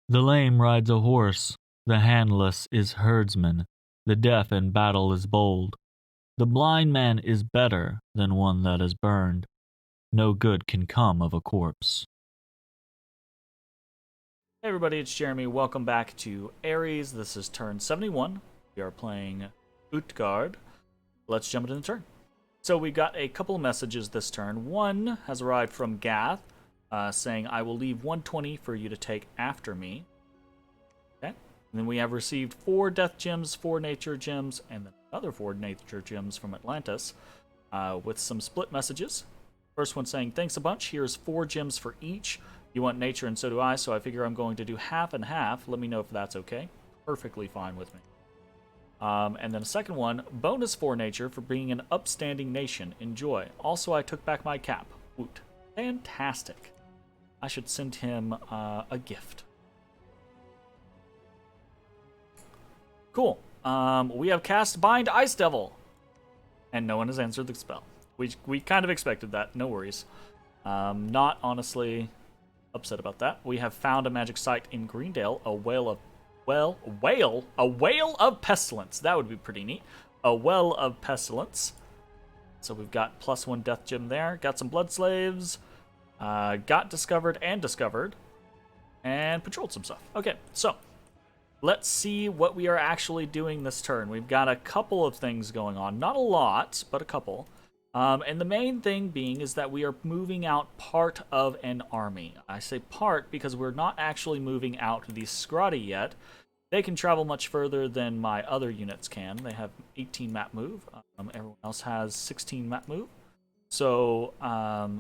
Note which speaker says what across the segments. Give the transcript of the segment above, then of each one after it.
Speaker 1: The lame rides a horse, the handless is herdsman, the deaf in battle is bold. The blind man is better than one that is burned. No good can come of a corpse.
Speaker 2: Hey everybody, it's Jeremy. Welcome back to Aries. This is turn 71. We are playing Utgard. Let's jump into the turn. So we got a couple of messages this turn. One has arrived from Gath, saying, I will leave 120 for you to take after me. Okay. And then we have received 4 death gems, 4 nature gems, and then another 4 nature gems from Atlantis, with some split messages. First one saying, thanks a bunch. Here's 4 gems for each. You want nature and so do I, so I figure I'm going to do half and half. Let me know if that's okay. Perfectly fine with me. And then a second one, bonus for nature for being an upstanding nation. Enjoy. Also, I took back my cap. Woot. Fantastic. I should send him a gift. Cool. We have cast Bind Ice Devil. And no one has answered the spell. We kind of expected that. No worries. Not honestly upset about that. We have found a magic site in Greendale, a whale of pestilence. That would be pretty neat. A well of pestilence. So we've got +1 death gem there. Got some blood slaves. Got discovered, and patrolled some stuff. Okay, so let's see what we are actually doing this turn. We've got a couple of things going on. Not a lot, but a couple. And the main thing being is that we are moving out part of an army. I say part because we're not actually moving out the Scrati yet. They can travel much further than my other units can. They have 18 map move. Everyone else has 16 map move. So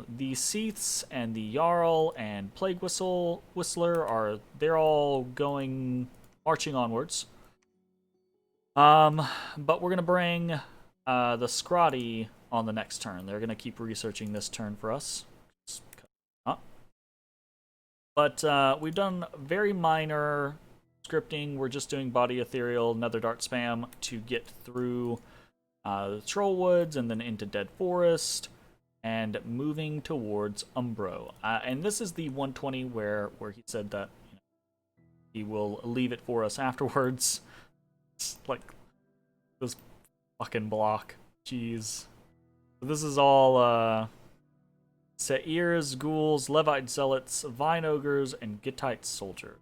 Speaker 2: the Seaths and the Jarl and Plague Whistler they're all marching onwards. But we're gonna bring the Scrati on the next turn. They're going to keep researching this turn for us. But we've done very minor scripting. We're just doing Body Ethereal, Nether Dart spam to get through the Troll Woods and then into Dead Forest and moving towards Umbro. And this is the 120 where he said that he will leave it for us afterwards. It's like this fucking block. Jeez. This is all Seirs, Ghouls, Levite Zealots, Vine Ogres, and Gittite Soldiers.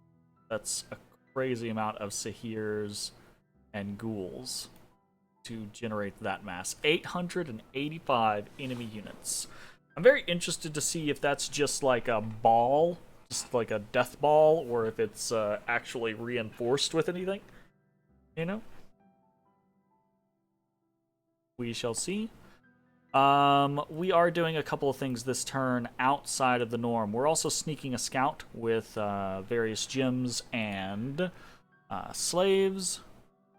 Speaker 2: That's a crazy amount of Seirs and Ghouls to generate that mass. 885 enemy units. I'm very interested to see if that's just like a ball, just like a death ball, or if it's actually reinforced with anything. You know? We shall see. We are doing a couple of things this turn outside of the norm. We're also sneaking a scout with various gems and slaves.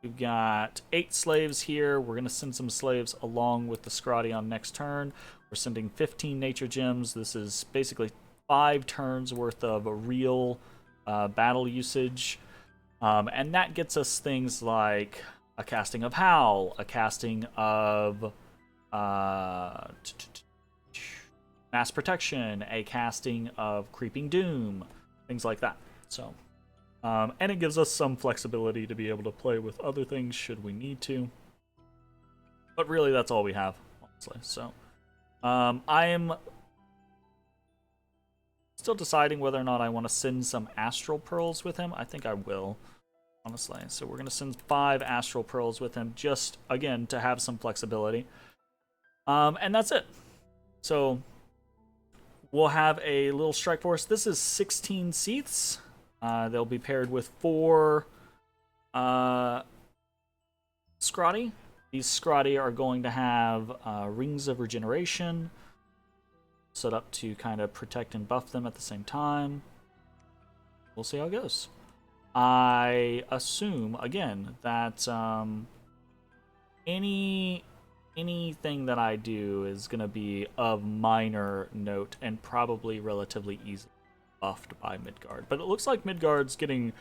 Speaker 2: We've got 8 slaves here. We're going to send some slaves along with the Scrati on next turn. We're sending 15 nature gems. This is basically 5 turns worth of real battle usage. And that gets us things like a casting of Howl, a casting of Mass Protection, a casting of Creeping Doom, things like that. So, and it gives us some flexibility to be able to play with other things should we need to. But really, that's all we have, honestly. So, I am still deciding whether or not I want to send some Astral Pearls with him. I think I will, honestly. So we're going to send 5 Astral Pearls with him, just, again, to have some flexibility. And that's it. So we'll have a little strike force. This is 16 Seaths. They'll be paired with 4 Scrati. These Scrati are going to have Rings of Regeneration set up to kind of protect and buff them at the same time. We'll see how it goes. I assume, again, that anything that I do is going to be of minor note and probably relatively easily buffed by Midgard. But it looks like Midgard's getting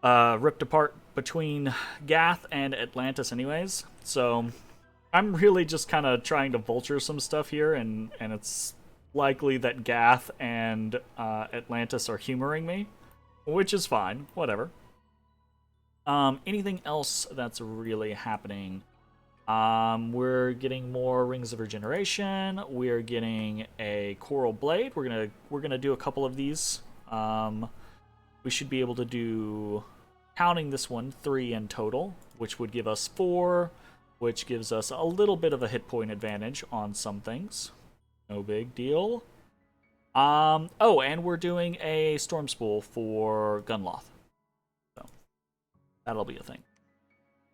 Speaker 2: ripped apart between Gath and Atlantis anyways. So I'm really just kind of trying to vulture some stuff here, and it's likely that Gath and Atlantis are humoring me. which is fine. Whatever. Anything else that's really happening? We're getting more Rings of Regeneration. We're getting a Coral Blade. We're gonna do a couple of these. We should be able to do, counting this one, 3 in total, which would give us 4, which gives us a little bit of a hit point advantage on some things. No big deal. Oh, and we're doing a Storm Spool for Gunloth. So that'll be a thing.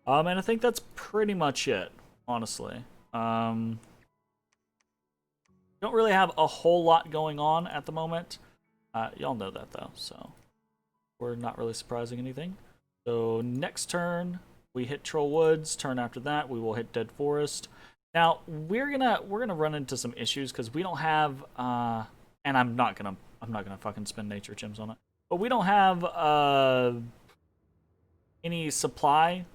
Speaker 2: And I think that's pretty much it, honestly. Don't really have a whole lot going on at the moment. Y'all know that though, so we're not really surprising anything. So next turn we hit Troll Woods. Turn after that we will hit Dead Forest. Now we're gonna run into some issues because we don't have and I'm not gonna fucking spend nature gems on it. But we don't have any supply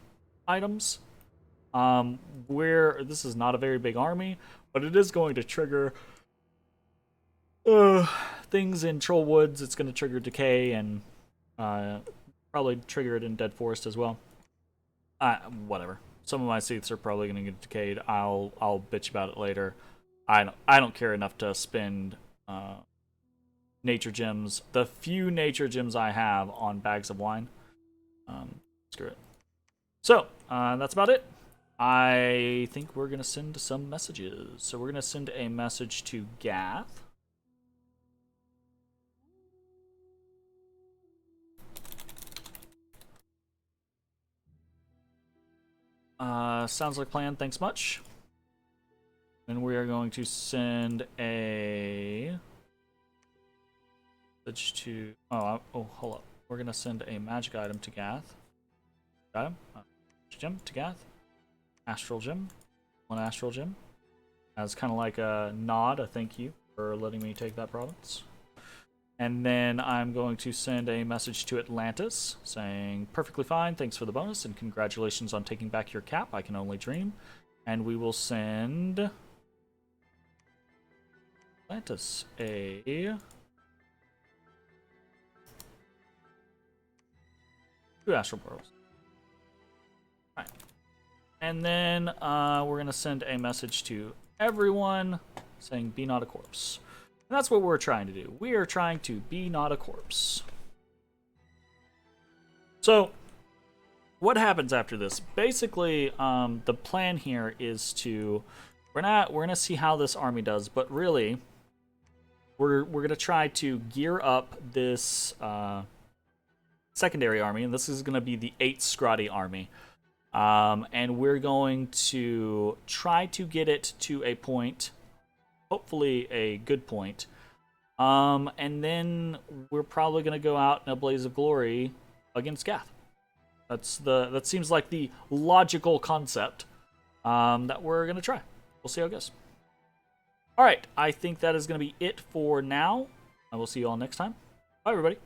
Speaker 2: items. This is not a very big army, but it is going to trigger things in Troll Woods. It's going to trigger Decay and probably trigger it in Dead Forest as well. Whatever. Some of my seats are probably going to get decayed. I'll bitch about it later. I don't care enough to spend nature gems. The few nature gems I have on bags of wine. Screw it. So that's about it. I think we're gonna send some messages. So we're gonna send a message to Gath. Sounds like a plan. Thanks much. And we are going to send a message to. Oh, hold up. We're gonna send a magic item to Gath. Item. Gem to Gath. Astral Gem. 1 Astral Gem. As kind of like a nod, a thank you for letting me take that province. And then I'm going to send a message to Atlantis saying, perfectly fine, thanks for the bonus, and congratulations on taking back your cap. I can only dream. And we will send Atlantis a 2 Astral Pearls. Alright. And then we're going to send a message to everyone saying, be not a corpse. And that's what we're trying to do. We are trying to be not a corpse. So, what happens after this? Basically, the plan here is to... We're gonna see how this army does, but really, we're gonna try to gear up this secondary army, and this is gonna be the 8th Scrotty army. And we're going to try to get it to a point, hopefully a good point. And then we're probably going to go out in a blaze of glory against Gath. That seems like the logical concept that we're going to try. We'll see how it goes. All right, I think that is going to be it for now. I will see you all next time. Bye, everybody.